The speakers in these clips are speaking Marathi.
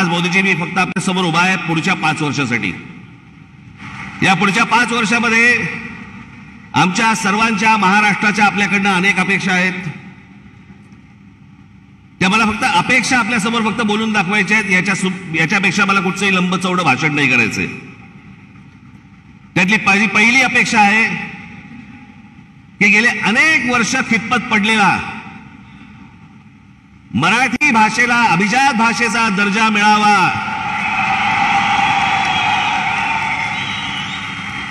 आज मोदीजी मी फक्त आपल्या समोर उभा आहे पुढच्या 5 वर्षासाठी। या पुढच्या 5 वर्षामध्ये आमच्या सर्वांच्या महाराष्ट्राच्या आपल्याकडनं अनेक अपेक्षा आहेत। त्या मला फक्त अपेक्षा आपल्या समोर फक्त बोलून दाखवायच्या आहेत, याच्यापेक्षा मला कुठचंही लंबचौडं भाषण नाही करायचंय। त्यातली पहिली अपेक्षा आहे की गेले अनेक वर्ष खितपत पडलेला मराठी भाषेला अभिजात भाषेचा दर्जा मिळावा,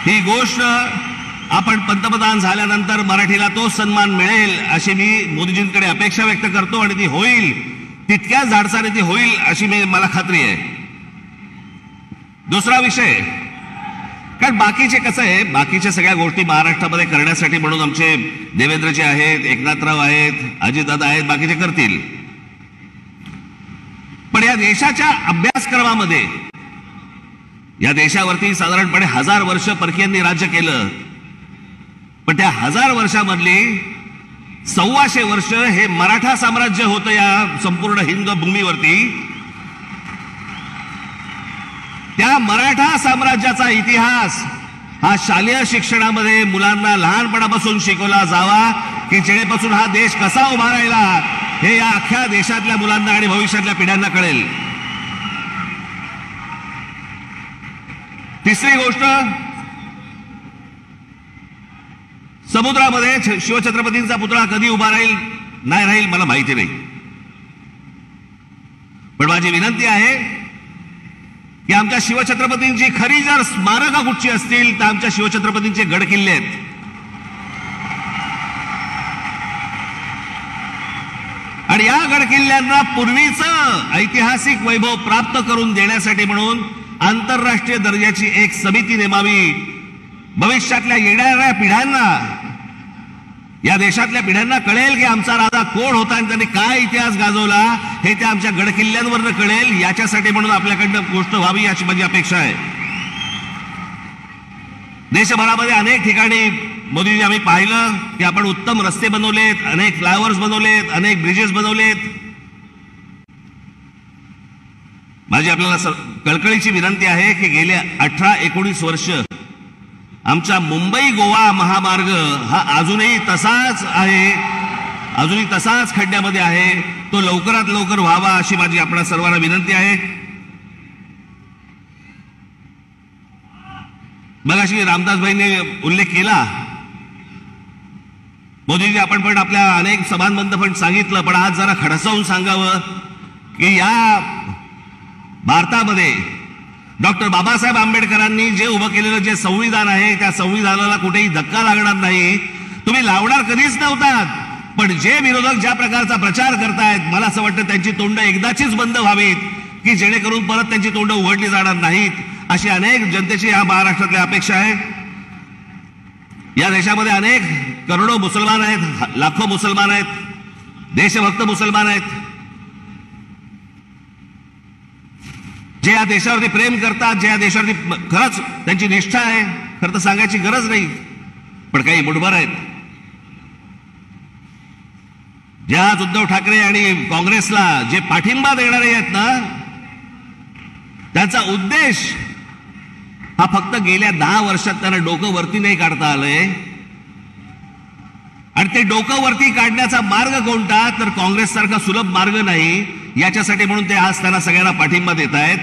ही गोष्ट आपण पंतप्रधान झाल्यानंतर मराठीला तो सन्मान मिळेल अशी मी मोदीजींकडे अपेक्षा व्यक्त करतो आणि ती होईल, तितक्याच धाडसाने ती होईल अशी मला खात्री आहे। दुसरा विषय, कारण बाकीचे कसं आहे, बाकीच्या सगळ्या गोष्टी महाराष्ट्रामध्ये करण्यासाठी म्हणून आमचे देवेंद्रजी आहेत, एकनाथराव आहेत, अजितदादा आहेत, बाकीचे करतील। पण या देशाच्या अभ्यासक्रमामध्ये या देशावरती साधारणपणे 1000 वर्ष परकीयांनी राज्य केलं, पण त्या 1000 वर्षामधली 125 वर्ष हे मराठा साम्राज्य होतं या संपूर्ण हिंद भूमीवरती। त्या मराठा साम्राज्याचा इतिहास हा शालेय शिक्षणामध्ये मुलांना लहानपणापासून शिकवला जावा की जेणेपासून हा देश कसा उभा राहिला हे या अख्ख्या देशातल्या मुलांना आणि भविष्यातल्या पिढ्यांना कळेल। तिसरी गोष्ट, समुद्रामध्ये शिवछत्रपतींचा पुतळा कधी उभा राहील नाही राहील मला माहिती नाही, पण माझी विनंती आहे की आमच्या शिवछत्रपतींची खरी जर स्मारकं कुठची असतील तर आमच्या शिवछत्रपतींचे गड किल्ले आहेत। आणि या गड किल्ल्यांना पूर्वीचं ऐतिहासिक वैभव प्राप्त करून देण्यासाठी म्हणून आंतरराष्ट्रीय दर्जाची एक समिती नेमावी। भविष्यातल्या येणाऱ्या पिढ्यांना, या देशातल्या पिढ्यांना कळेल की आमचा राजा कोण होता आणि त्यांनी काय इतिहास गाजवला हे त्या आमच्या गड किल्ल्यांवरनं कळेल। याच्यासाठी म्हणून आपल्याकडनं गोष्ट व्हावी अशी माझी अपेक्षा आहे। देशभरामध्ये अनेक ठिकाणी मोदीजी आम्ही पाहिलं की आपण उत्तम रस्ते बनवलेत, अनेक फ्लायओव्हर्स बनवलेत, अनेक ब्रिजेस बनवलेत। माझी आपल्याला कळकळीची विनंती आहे की गेल्या 18-19 वर्ष आमचा मुंबई गोवा महामार्ग हा अजूनही तसाच आहे, अजूनही तसाच खड्ड्यामध्ये आहे। तो लवकरात लवकर व्हावा अशी माझी आपल्या सर्वांना विनंती आहे। मगाशी रामदासभाईंनी उल्लेख केला, मोदीजी आपण पण आपल्या अनेक सभांबद्दल पण सांगितलं, पण आज जरा खडसावून सांगावं की या भारतामध्ये डॉक्टर बाबासाहेब आंबेडकरांनी जे उभं केलेलं जे संविधान आहे त्या संविधानाला कुठेही धक्का लागणार नाही। तुम्ही लावणार कधीच नव्हतात, पण जे विरोधक ज्या प्रकारचा प्रचार करतायत मला असं वाटतं त्यांची तोंड एकदाचीच बंद व्हावीत की जेणेकरून परत त्यांची तोंड उघडली जाणार नाहीत, अशी अनेक जनतेची या महाराष्ट्रातली अपेक्षा आहे। या देशामध्ये अनेक करोडो मुसलमान आहेत, लाखो मुसलमान आहेत, देशभक्त मुसलमान आहेत, जे या देशावरती प्रेम करतात, जे या देशावरती खरंच त्यांची निष्ठा आहे। खरं तर सांगायची गरज नाही, पण काही मुठभर आहेत जे आज उद्धव ठाकरे आणि काँग्रेसला जे पाठिंबा देणारे आहेत ना, त्यांचा उद्देश हा फक्त गेल्या 10 वर्षात त्यांना डोकं वरती नाही काढता आलंय। आणि ते डोकं वरती काढण्याचा मार्ग कोणता, तर काँग्रेस सारखा सुलभ मार्ग नाही। याच्यासाठी म्हणून ते आज त्यांना सगळ्यांना पाठिंबा देत आहेत।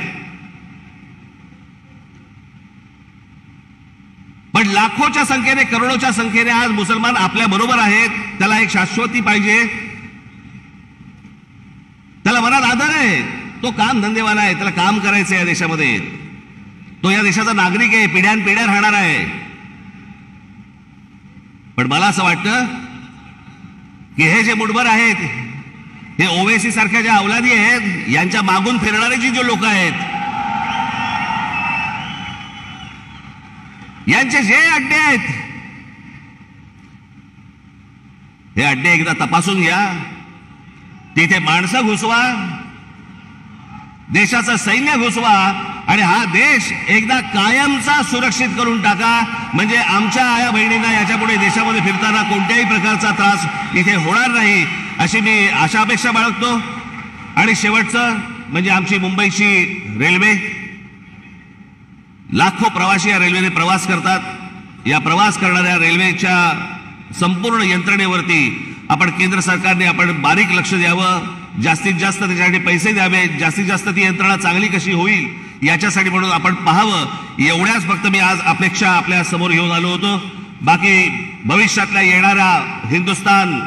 पण लाखोच्या संख्येने, करोडोच्या संख्येने आज मुसलमान आपल्या बरोबर आहेत। त्याला एक शाश्वती पाहिजे, त्याला मनात आदर आहे, तो काम धंदेवाला आहे, त्याला काम करायचं या देशामध्ये, तो या देशाचा नागरिक आहे, पिढ्यानपिढ्या राहणार आहे। पण मला असं वाटतं की हे जे मुठभर आहेत, हे ओवेसी सारख्या ज्या अवलादी आहेत, यांच्या मागून फिरणारे जे लोक आहेत, यांचे जे अड्डे आहेत, हे अड्डे एकदा तपासून घ्या। तिथे माणसं घुसवा, देशाचं सैन्य घुसवा आणि हा देश एकदा कायमचा सुरक्षित करून टाका, म्हणजे आमच्या आया बहिणींना याच्यापुढे देशामध्ये फिरताना कोणत्याही प्रकारचा त्रास इथे होणार नाही अशी मी आशा अपेक्षा बाळगतो। आणि शेवटचं, म्हणजे आमची मुंबईची रेल्वे. लाखो प्रवासी या रेल्वेने प्रवास करतात. या प्रवास करणाऱ्या रेल्वेच्या संपूर्ण यंत्रणेवरती आपण केंद्र सरकारने आपण बारीक लक्ष द्यावं. जास्तीत जास्त त्याच्यासाठी पैसे द्यावे. जास्तीत जास्त ती यंत्रणा चांगली कशी होईल याच्यासाठी म्हणून आपण पाहावं. एवढ्याच फक्त मी आज अपेक्षा आपल्या समोर घेऊन आलो होतो. बाकी भविष्यातल्या येणारा हिंदुस्थान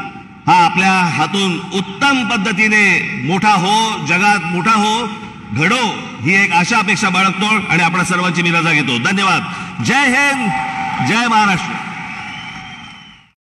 हा आपल्या हातून उत्तम पद्धतीने मोठा हो, जगात मोठा हो, घडो ही एक आशा अपेक्षा बाळगतो आणि आपण सर्वांची मी रजा घेतो. धन्यवाद. जय हिंद, जय महाराष्ट्र.